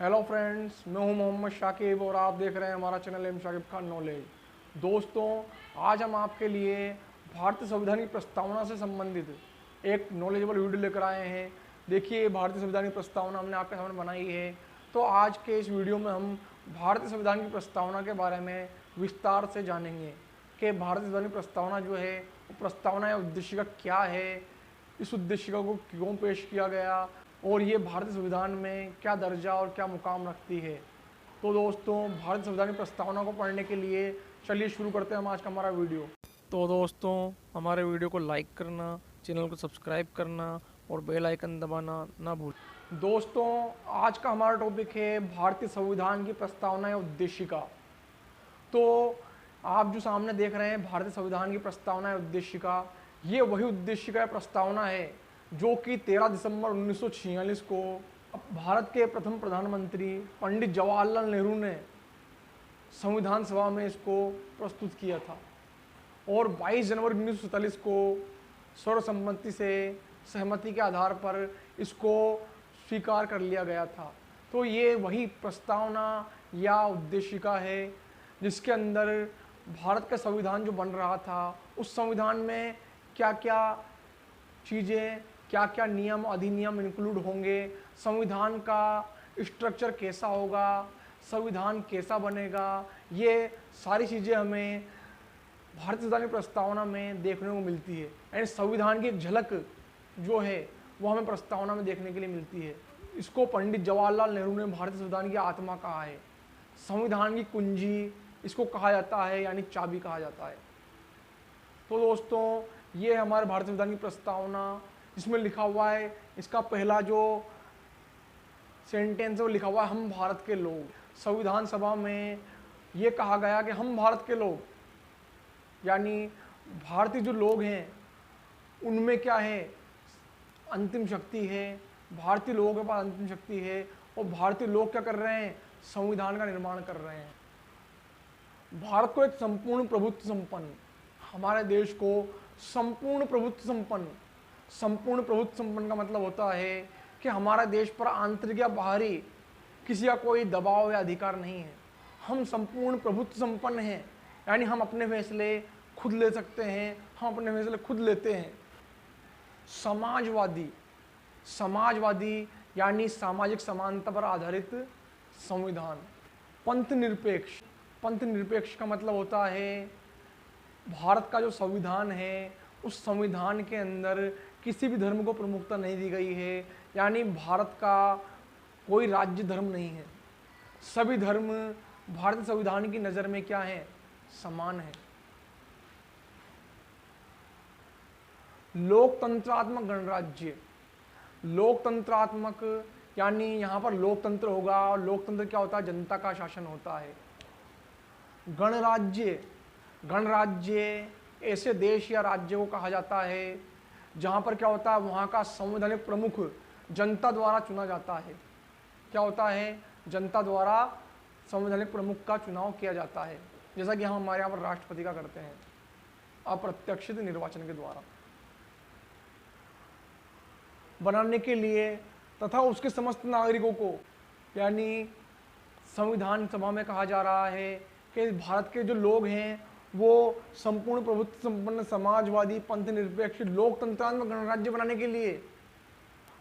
Hello friends, मैं हूं मोहम्मद शाकिब और आप देख रहे हैं हमारा channel M Shakib Khan knowledge. दोस्तों, आज हम आपके लिए भारतीय संविधान की प्रस्तावना से संबंधित एक नॉलेजेबल वीडियो लेकर आए हैं। देखिए, भारतीय संविधान की प्रस्तावना हमने आपके सामने बनाई है। तो आज के इस वीडियो में हम भारतीय संविधान की प्रस्तावना के बारे में विस्तार से जानेंगे कि भारतीय संविधान की प्रस्तावना जो है, वो प्रस्तावना या उद्देशिका क्या है, इस उद्देशिका को क्यों पेश किया गया और ये भारतीय संविधान में क्या दर्जा और क्या मुकाम रखती है। तो दोस्तों, भारतीय संविधान की प्रस्तावना को पढ़ने के लिए चलिए शुरू करते हैं हम आज का हमारा वीडियो। तो दोस्तों, हमारे वीडियो को लाइक करना, चैनल को सब्सक्राइब करना और बेल आइकन दबाना ना भूलें। दोस्तों, आज का हमारा टॉपिक है भारतीय संविधान की प्रस्तावना या उद्देशिका। तो आप जो सामने देख रहे हैं भारतीय संविधान की प्रस्तावना या उद्देशिका, ये वही उद्देशिका या प्रस्तावना है जो कि 13 दिसंबर 1946 को भारत के प्रथम प्रधानमंत्री पंडित जवाहरलाल नेहरू ने संविधान सभा में इसको प्रस्तुत किया था और 22 जनवरी 1947 को सर्वसम्मति से सहमति के आधार पर इसको स्वीकार कर लिया गया था। तो ये वही प्रस्तावना या उद्देशिका है जिसके अंदर भारत का संविधान जो बन रहा था, उस संविधान में क्या क्या चीज़ें, क्या क्या नियम अधिनियम इंक्लूड होंगे, संविधान का स्ट्रक्चर कैसा होगा, संविधान कैसा बनेगा, ये सारी चीज़ें हमें भारतीय संविधान की प्रस्तावना में देखने को मिलती है। यानी संविधान की एक झलक जो है वो हमें प्रस्तावना में देखने के लिए मिलती है। इसको पंडित जवाहरलाल नेहरू ने भारतीय संविधान की आत्मा कहा है, संविधान की कुंजी इसको कहा जाता है, यानी चाबी कहा जाता है। तो दोस्तों, ये हमारे भारतीय संविधान की प्रस्तावना जिसमें लिखा हुआ है, इसका पहला जो सेंटेंस है वो लिखा हुआ है, हम भारत के लोग। संविधान सभा में ये कहा गया कि हम भारत के लोग, यानी भारतीय जो लोग हैं उनमें क्या है, अंतिम शक्ति है। भारतीय लोगों के पास अंतिम शक्ति है और भारतीय लोग क्या कर रहे हैं, संविधान का निर्माण कर रहे हैं। भारत को एक संपूर्ण प्रभुत्व संपन्न, हमारे देश को संपूर्ण प्रभुत्व संपन्न का मतलब होता है कि हमारा देश पर आंतरिक या बाहरी किसी का कोई दबाव या अधिकार नहीं है। हम संपूर्ण प्रभुत्व संपन्न हैं, यानी हम अपने फैसले खुद ले सकते हैं, हम अपने फैसले खुद लेते हैं। समाजवादी यानी सामाजिक समानता पर आधारित संविधान। पंथ निरपेक्ष का मतलब होता है भारत का जो संविधान है, उस संविधान के अंदर किसी भी धर्म को प्रमुखता नहीं दी गई है, यानी भारत का कोई राज्य धर्म नहीं है। सभी धर्म भारतीय संविधान की नज़र में क्या है, समान है। लोकतंत्रात्मक गणराज्य, लोकतंत्रात्मक यानी यहाँ पर लोकतंत्र होगा, और लोकतंत्र क्या होता है, जनता का शासन होता है। गणराज्य ऐसे देश या राज्य को कहा जाता है जहाँ पर क्या होता है, वहाँ का संवैधानिक प्रमुख जनता द्वारा चुना जाता है। क्या होता है, जनता द्वारा संवैधानिक प्रमुख का चुनाव किया जाता है, जैसा कि हम हमारे यहाँ पर राष्ट्रपति का करते हैं, अप्रत्यक्षित निर्वाचन के द्वारा बनाने के लिए, तथा उसके समस्त नागरिकों को, यानी संविधान सभा में कहा जा रहा है कि भारत के जो लोग हैं वो संपूर्ण प्रभुत्व संपन्न समाजवादी पंथ निरपेक्ष लोकतंत्रात्मक गणराज्य बनाने के लिए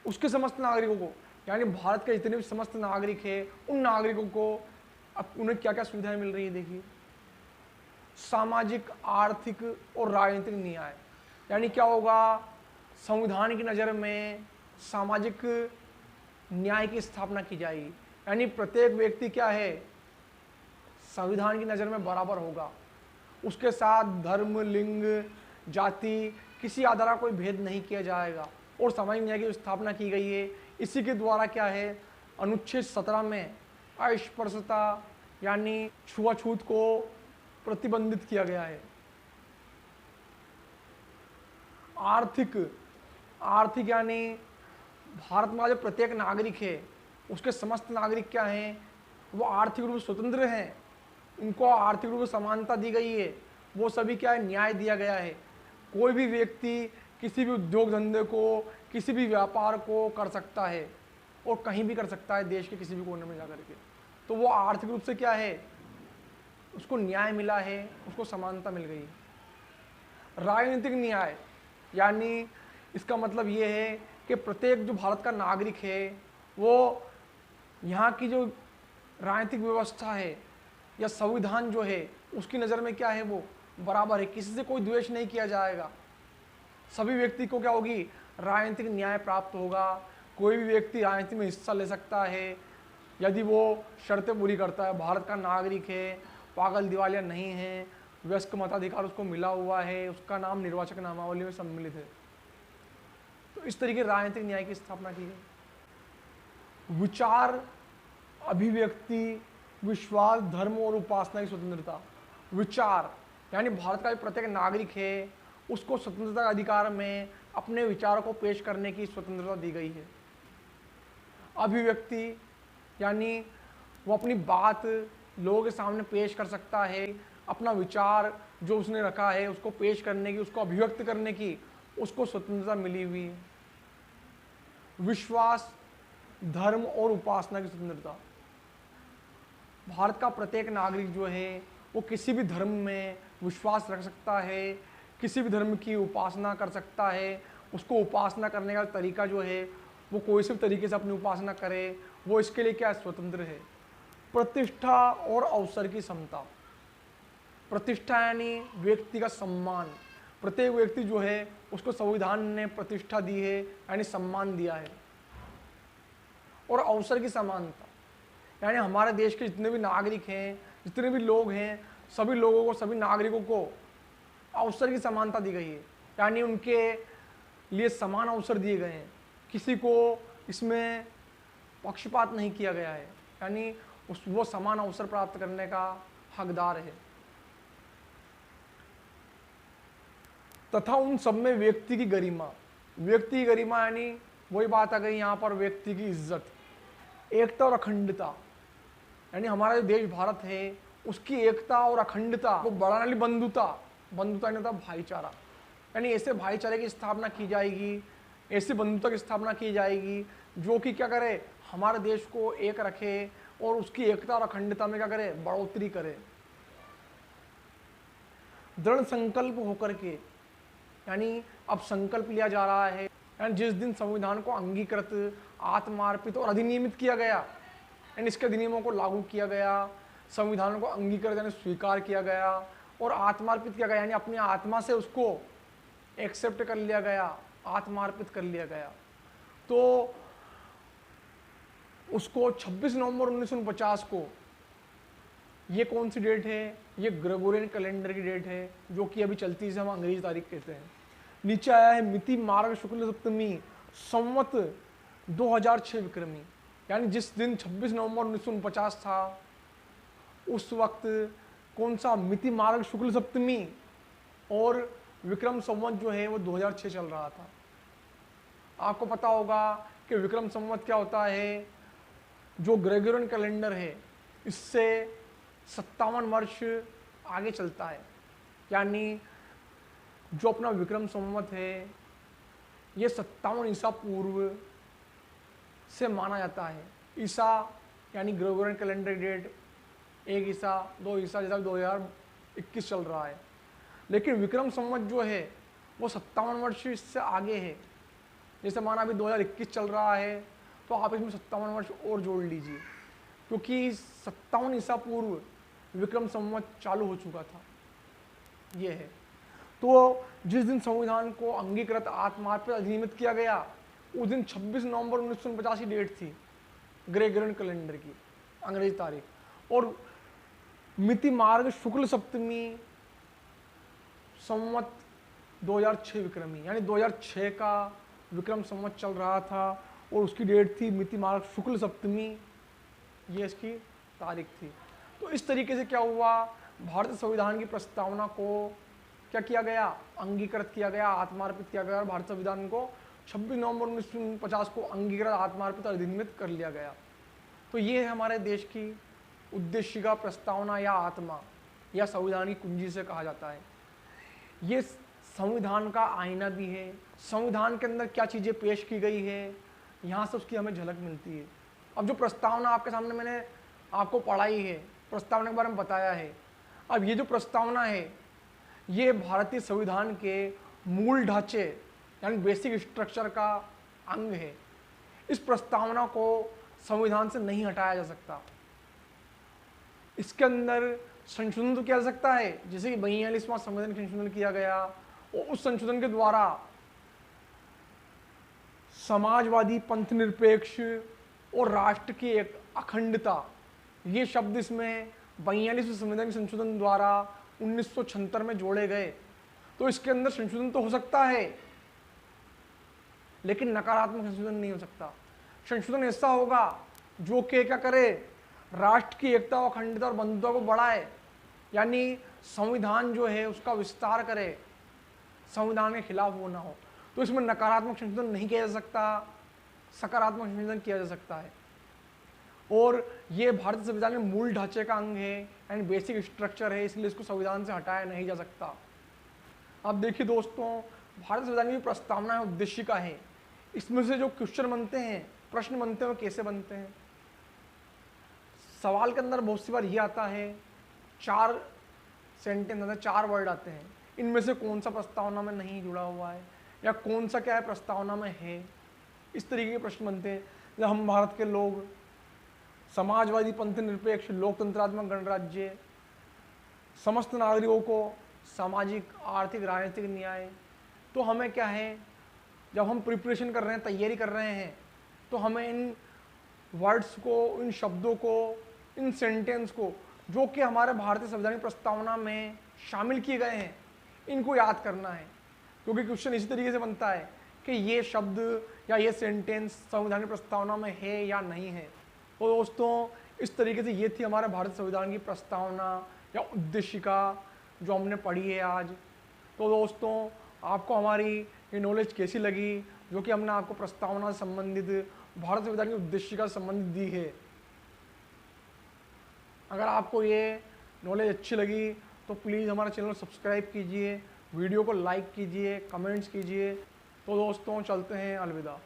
उसके समस्त नागरिकों को, यानी भारत के जितने भी समस्त नागरिक हैं, उन नागरिकों को अब उन्हें क्या क्या सुविधाएं मिल रही है। देखिए, सामाजिक, आर्थिक और राजनीतिक न्याय, यानी क्या होगा, संविधान की नज़र में सामाजिक न्याय की स्थापना की जाएगी, यानी प्रत्येक व्यक्ति क्या है, संविधान की नज़र में बराबर होगा। उसके साथ धर्म, लिंग, जाति, किसी आधार का कोई भेद नहीं किया जाएगा और सामाजिक न्याय की स्थापना की गई है। इसी के द्वारा क्या है, अनुच्छेद 17 में अस्पृश्यता यानी छुआछूत को प्रतिबंधित किया गया है। आर्थिक यानी भारत में जो प्रत्येक नागरिक है, उसके समस्त नागरिक क्या हैं, वो आर्थिक रूप से स्वतंत्र हैं, उनको आर्थिक रूप से समानता दी गई है, वो सभी क्या है, न्याय दिया गया है। कोई भी व्यक्ति किसी भी उद्योग धंधे को, किसी भी व्यापार को कर सकता है, और कहीं भी कर सकता है देश के किसी भी कोने में जाकर के। तो वो आर्थिक रूप से क्या है, उसको न्याय मिला है, उसको समानता मिल गई। राजनीतिक न्याय यानी इसका मतलब ये है कि प्रत्येक जो भारत का नागरिक है वो यहाँ की जो राजनीतिक व्यवस्था है या संविधान जो है उसकी नज़र में क्या है, वो बराबर है, किसी से कोई द्वेष नहीं किया जाएगा। सभी व्यक्ति को क्या होगी, राजनीतिक न्याय प्राप्त होगा। कोई भी व्यक्ति राजनीति में हिस्सा ले सकता है यदि वो शर्तें पूरी करता है, भारत का नागरिक है, पागल दिवालिया नहीं है, वयस्क मताधिकार उसको मिला हुआ है, उसका नाम निर्वाचक नामावली में सम्मिलित है। तो इस तरीके राजनीतिक न्याय की स्थापना की गई। विचार, अभिव्यक्ति, विश्वास, धर्म और उपासना की स्वतंत्रता। विचार यानी भारत का प्रत्येक नागरिक है उसको स्वतंत्रता का अधिकार में अपने विचारों को पेश करने की स्वतंत्रता दी गई है। अभिव्यक्ति यानी वो अपनी बात लोगों के सामने पेश कर सकता है, अपना विचार जो उसने रखा है उसको पेश करने की, उसको अभिव्यक्त करने की उसको स्वतंत्रता मिली हुई है। विश्वास, धर्म और उपासना की स्वतंत्रता। भारत का प्रत्येक नागरिक जो है वो किसी भी धर्म में विश्वास रख सकता है, किसी भी धर्म की उपासना कर सकता है। उसको उपासना करने का तरीका जो है वो कोई से भी तरीके से अपनी उपासना करे, वो इसके लिए क्या स्वतंत्र है। प्रतिष्ठा और अवसर की समता। प्रतिष्ठा यानी व्यक्ति का सम्मान। प्रत्येक व्यक्ति जो है उसको संविधान ने प्रतिष्ठा दी है यानी सम्मान दिया है। और अवसर की समानता यानी हमारे देश के जितने भी नागरिक हैं, जितने भी लोग हैं, सभी लोगों को, सभी नागरिकों को अवसर की समानता दी गई है, यानी उनके लिए समान अवसर दिए गए हैं, किसी को इसमें पक्षपात नहीं किया गया है, यानी वो समान अवसर प्राप्त करने का हकदार है। तथा उन सब में व्यक्ति की गरिमा। व्यक्ति की गरिमा यानी वही बात आ गई यहाँ पर, व्यक्ति की इज्जत, एकता और अखंडता, यानी हमारा जो देश भारत है उसकी एकता और अखंडता को बढ़ाने वाली बंधुता। बंधुता यानी होता भाईचारा, यानी ऐसे भाईचारे की स्थापना की जाएगी, ऐसी बंधुता की स्थापना की जाएगी जो कि क्या करे, हमारे देश को एक रखे और उसकी एकता और अखंडता में क्या करे, बढ़ोतरी करे। दृढ़ संकल्प होकर के, यानी अब संकल्प लिया जा रहा है, यानी जिस दिन संविधान को अंगीकृत, आत्मार्पित और अधिनियमित किया गया, यानी इसके अधिनियमों को लागू किया गया, संविधान को अंगीकृत यानी स्वीकार किया गया और आत्मार्पित किया गया, यानी अपनी आत्मा से उसको एक्सेप्ट कर लिया गया, आत्मार्पित कर लिया गया। तो उसको 26 नवंबर 1949 को, ये कौन सी डेट है, ये ग्रेगोरियन कैलेंडर की डेट है जो कि अभी चलती है, जिसे हम अंग्रेजी तारीख कहते हैं। नीचे आया है मिति मार्ग शुक्ल सप्तमी संवत 2006 विक्रमी, यानी जिस दिन 26 नवंबर 1949 था उस वक्त कौन सा मिति मार्ग शुक्ल सप्तमी और विक्रम संवत जो है वो 2006 चल रहा था। आपको पता होगा कि विक्रम संवत क्या होता है, जो ग्रेगोरियन कैलेंडर है इससे 57 वर्ष आगे चलता है, यानी जो अपना विक्रम संवत है ये 57 ईसा पूर्व से माना जाता है। ईसा यानी ग्रेगोरियन कैलेंडर डेट 1 ईसा 2 ईसा, जैसा 2021 चल रहा है, लेकिन विक्रम संवत जो है वो 57 वर्ष इससे आगे है। जैसे माना अभी 2021 चल रहा है तो आप इसमें 57 वर्ष और जोड़ लीजिए, क्योंकि 57 ईसा पूर्व विक्रम संवत चालू हो चुका था। ये है, तो जिस दिन संविधान को अंगीकृत, आत्मार्पित, अधिनियमित किया गया उस दिन 26 नवंबर 1949 की डेट थी ग्रेगोरियन कैलेंडर की, अंग्रेजी तारीख। और मिति मार्ग शुक्ल सप्तमी संवत 2006 विक्रमी, यानी 2006 का विक्रम संवत चल रहा था और उसकी डेट थी मिति मार्ग शुक्ल सप्तमी, ये इसकी तारीख थी। तो इस तरीके से क्या हुआ, भारतीय संविधान की प्रस्तावना को क्या किया गया, अंगीकृत किया गया, आत्मार्पित किया गया और भारतीय संविधान को 26 नवंबर 1950 को अंगीकृत, आत्मार्पित और अधिनियमित कर लिया गया। तो ये है हमारे देश की उद्देशिका, प्रस्तावना या आत्मा या संविधान की कुंजी से कहा जाता है। ये संविधान का आईना भी है, संविधान के अंदर क्या चीज़ें पेश की गई है, यहाँ से उसकी हमें झलक मिलती है। अब जो प्रस्तावना आपके सामने मैंने आपको पढ़ाई है, प्रस्तावना के बारे में बताया है, अब ये जो प्रस्तावना है ये भारतीय संविधान के मूल ढांचे यानी बेसिक स्ट्रक्चर का अंग है। इस प्रस्तावना को संविधान से नहीं हटाया जा सकता। इसके अंदर संशोधन तो किया जा सकता है, जैसे कि 42वां संविधान संशोधन किया गया और उस संशोधन के द्वारा समाजवादी, पंथ निरपेक्ष और राष्ट्र की एक अखंडता, ये शब्द इसमें 42वें संविधान संशोधन द्वारा 1976 में जोड़े गए। तो इसके अंदर संशोधन तो हो सकता है, लेकिन नकारात्मक संशोधन नहीं हो सकता। संशोधन ऐसा होगा जो कि क्या करे, राष्ट्र की एकता और अखंडता और बंधुता को बढ़ाए, यानी संविधान जो है उसका विस्तार करे, संविधान के खिलाफ वो ना हो। तो इसमें नकारात्मक संशोधन नहीं किया जा सकता, सकारात्मक संशोधन किया जा सकता है। और ये भारतीय संविधान में मूल ढांचे का अंग है यानी बेसिक स्ट्रक्चर है, इसलिए इसको संविधान से हटाया नहीं जा सकता। अब देखिए दोस्तों, भारतीय संविधान की प्रस्तावना है उद्देशिका है, इसमें से जो क्वेश्चन बनते हैं, प्रश्न बनते हैं, वो कैसे बनते हैं। सवाल के अंदर बहुत सी बार ये आता है, 4 सेंटेंस आते हैं, 4 वर्ड आते हैं, इनमें से कौन सा प्रस्तावना में नहीं जुड़ा हुआ है या कौन सा क्या है प्रस्तावना में है। इस तरीके के प्रश्न बनते हैं। जब हम भारत के लोग समाजवादी, पंथ निरपेक्ष, लोकतंत्रात्मक गणराज्य, समस्त नागरिकों को सामाजिक, आर्थिक, राजनीतिक न्याय, तो हमें क्या है, जब हम प्रिपरेशन कर रहे हैं, तैयारी कर रहे हैं, तो हमें इन वर्ड्स को, इन शब्दों को, इन सेंटेंस को जो कि हमारे भारतीय संविधान प्रस्तावना में शामिल किए गए हैं, इनको याद करना है। क्योंकि क्वेश्चन इसी तरीके से बनता है कि ये शब्द या ये सेंटेंस संविधान प्रस्तावना में है या नहीं है। तो दोस्तों, इस तरीके से ये थी हमारे भारतीय संविधान की प्रस्तावना या उद्देशिका जो हमने पढ़ी है आज। तो दोस्तों, आपको हमारी ये नॉलेज कैसी लगी जो कि हमने आपको प्रस्तावना से संबंधित, भारत संविधान की उद्देशिका से संबंधित दी है। अगर आपको ये नॉलेज अच्छी लगी तो प्लीज़ हमारा चैनल सब्सक्राइब कीजिए, वीडियो को लाइक कीजिए, कमेंट्स कीजिए। तो दोस्तों, चलते हैं, अलविदा।